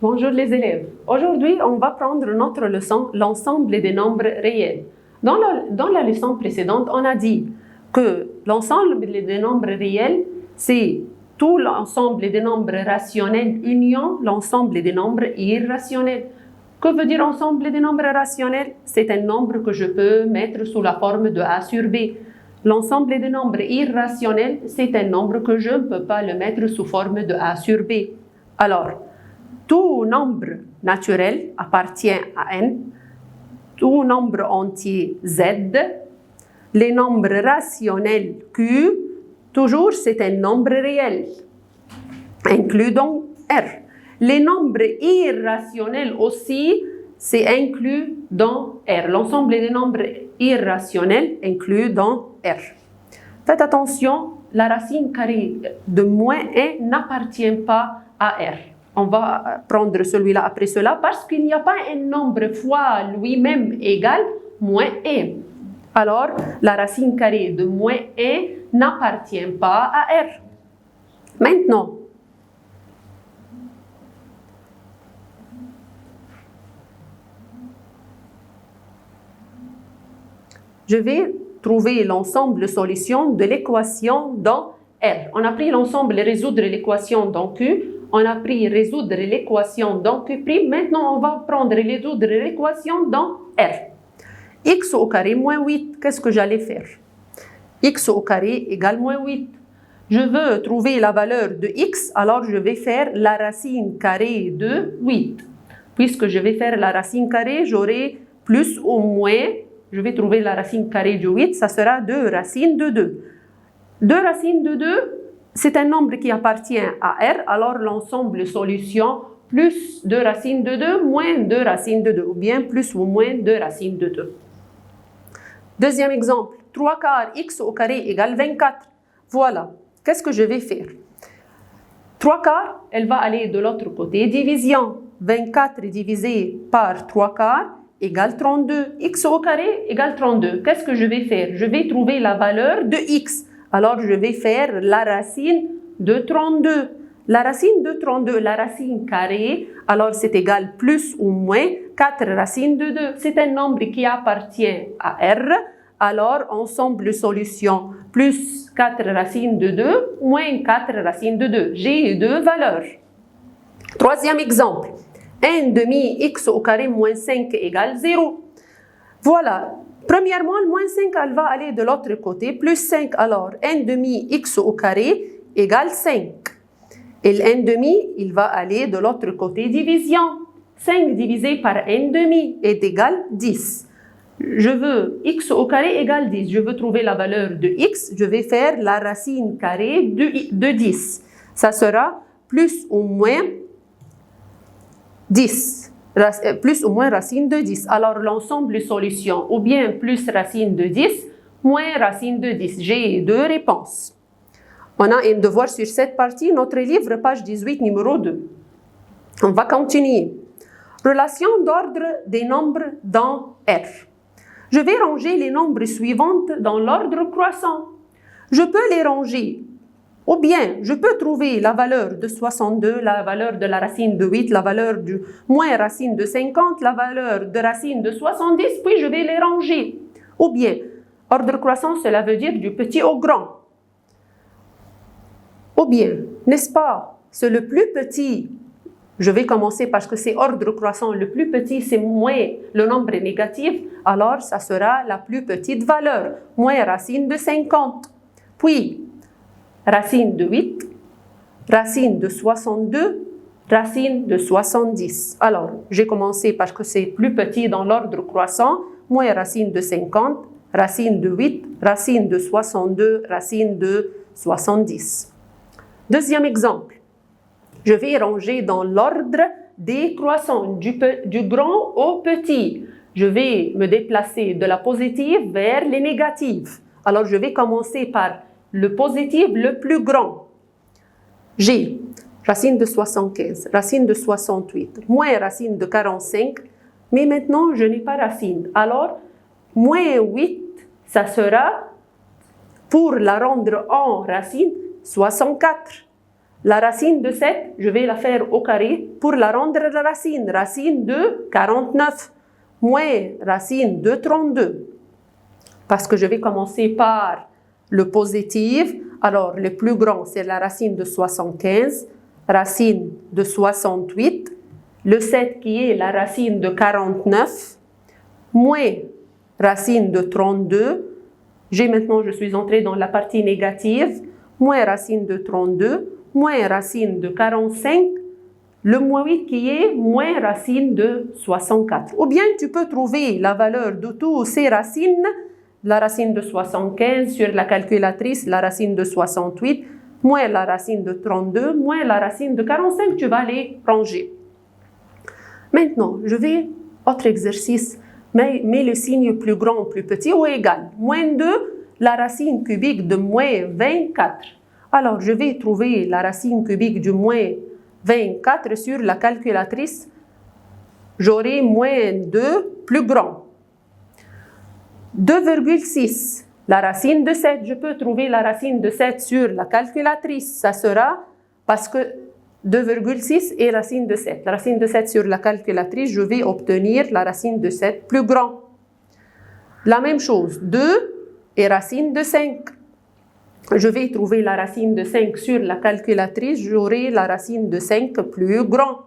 Bonjour les élèves. Aujourd'hui, on va prendre notre leçon, l'ensemble des nombres réels. Dans la leçon précédente, on a dit que l'ensemble des nombres réels, c'est tout l'ensemble des nombres rationnels union l'ensemble des nombres irrationnels. Que veut dire ensemble des nombres rationnels? C'est un nombre que je peux mettre sous la forme de A sur B. L'ensemble des nombres irrationnels, c'est un nombre que je ne peux pas le mettre sous forme de A sur B. Alors, tout nombre naturel appartient à N, tout nombre entier Z, les nombres rationnels Q, toujours c'est un nombre réel, inclus dans R. Les nombres irrationnels aussi, c'est inclus dans R. L'ensemble des nombres irrationnels inclus dans R. Faites attention, la racine carrée de moins 1 n'appartient pas à R. On va prendre celui-là après cela parce qu'il n'y a pas un nombre fois lui-même égal moins 1. Alors, la racine carrée de moins 1 n'appartient pas à R. Maintenant, je vais trouver l'ensemble de solutions de l'équation dans R. On a pris l'ensemble résoudre l'équation dans Q. On a pris résoudre l'équation dans Q'. Maintenant, on va prendre résoudre l'équation dans R. X au carré moins 8, qu'est-ce que j'allais faire? X au carré égale moins 8. Je veux trouver la valeur de X, alors je vais faire la racine carrée de 8. Puisque je vais faire la racine carrée, j'aurai plus ou moins, je vais trouver la racine carrée de 8, ça sera 2 racines de 2. 2 racines de 2, c'est un nombre qui appartient à R, alors l'ensemble solution plus 2 racines de 2 moins 2 racines de 2, ou bien plus ou moins 2 racines de 2. Deuxième exemple, 3 quarts x au carré égale 24. Voilà, qu'est-ce que je vais faire? 3 quarts, elle va aller de l'autre côté, division. 24 divisé par 3 quarts égale 32. X au carré égale 32. Qu'est-ce que je vais faire? Je vais trouver la valeur de x. Alors, je vais faire la racine de 32. La racine de 32, la racine carrée, alors c'est égal plus ou moins 4 racines de 2. C'est un nombre qui appartient à R. Alors, ensemble solution plus 4 racines de 2 moins 4 racines de 2. J'ai deux valeurs. Troisième exemple. 1 demi x au carré moins 5 égale 0. Voilà. Premièrement, le moins 5, elle va aller de l'autre côté, plus 5, alors 1 demi x au carré égale 5. Et le 1 demi, il va aller de l'autre côté, division. 5 divisé par 1 demi est égal 10. Je veux x au carré égale 10. Je veux trouver la valeur de x, je vais faire la racine carrée de 10. Ça sera plus ou moins 10. Plus ou moins racine de 10. Alors, l'ensemble solution, ou bien plus racine de 10, moins racine de 10. J'ai deux réponses. On a un devoir sur cette partie, notre livre, page 18, numéro 2. On va continuer. Relation d'ordre des nombres dans R. Je vais ranger les nombres suivants dans l'ordre croissant. Je peux les ranger. Ou bien, je peux trouver la valeur de 62, la valeur de la racine de 8, la valeur du moins racine de 50, la valeur de racine de 70, puis je vais les ranger. Ou bien, ordre croissant, cela veut dire du petit au grand. Ou bien, n'est-ce pas, c'est le plus petit. Je vais commencer parce que c'est ordre croissant. Le plus petit, c'est moins le nombre négatif. Alors, ça sera la plus petite valeur. Moins racine de 50. Puis, racine de 8, racine de 62, racine de 70. Alors, j'ai commencé parce que c'est plus petit dans l'ordre croissant, moins racine de 50, racine de 8, racine de 62, racine de 70. Deuxième exemple, je vais ranger dans l'ordre des croissants, du grand au petit. Je vais me déplacer de la positive vers les négatives. Alors, je vais commencer par le positif le plus grand. J'ai racine de 75, racine de 68, moins racine de 45, mais maintenant je n'ai pas racine. Alors, moins 8, ça sera, pour la rendre en racine, 64. La racine de 7, je vais la faire au carré pour la rendre la racine. Racine de 49 moins racine de 32. Parce que je vais commencer par le positif. Alors, le plus grand, c'est la racine de 75, racine de 68, le 7 qui est la racine de 49, moins racine de 32. Maintenant, je suis entrée dans la partie négative, moins racine de 32, moins racine de 45, le moins 8 qui est moins racine de 64. Ou bien tu peux trouver la valeur de tous ces racines, la racine de 75 sur la calculatrice, la racine de 68, moins la racine de 32, moins la racine de 45, tu vas les ranger. Maintenant, je vais, autre exercice, mets le signe plus grand, plus petit ou égal. Moins 2, la racine cubique de moins 24. Alors, je vais trouver la racine cubique du moins 24 sur la calculatrice. J'aurai moins 2 plus grand. 2,6. La racine de 7, je peux trouver la racine de 7 sur la calculatrice. Ça sera parce que 2,6 est racine de 7. La racine de 7 sur la calculatrice, je vais obtenir la racine de 7 plus grand. La même chose, 2 est racine de 5. Je vais trouver la racine de 5 sur la calculatrice, j'aurai la racine de 5 plus grand.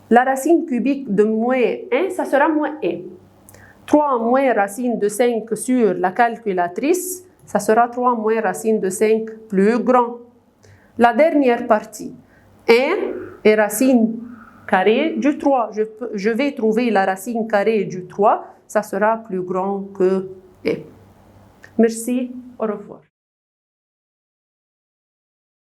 La racine cubique de moins 1, ça sera moins 1. 3 moins racine de 5 sur la calculatrice, ça sera 3 moins racine de 5 plus grand. La dernière partie, 1 est racine carrée du 3. Je vais trouver la racine carrée du 3, ça sera plus grand que 1. Merci, au revoir.